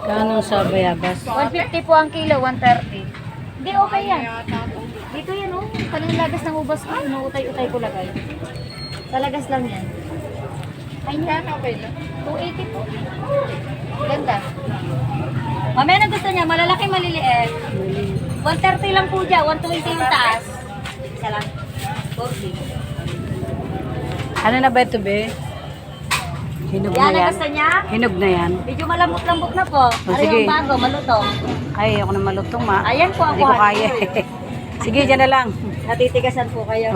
Anong sa bayabas? 150 po ang kilo, 130. Hindi, okay yan. Dito yan, oh. Kanang lagas ng ubas ko, inuutay-utay ko lagay. Sa lagas lang yan. Ay, niya, okay lang. 280 po. Ganda. Mamaya na gusto niya, malalaki, maliliit. 130 lang po dyan, 120 yung taas. Isa lang. 40. Ano na ba ito, be? Hinog Yan na ang yan. gusto niya. Hinog na yan. Medyo malambot-lambot na po. Ano sige. yung bago, malutong. Ay, ako na malutong, ma. Ayan po ako. Hindi ko kaya. Sige, dyan na lang. Natitigasan po kayo.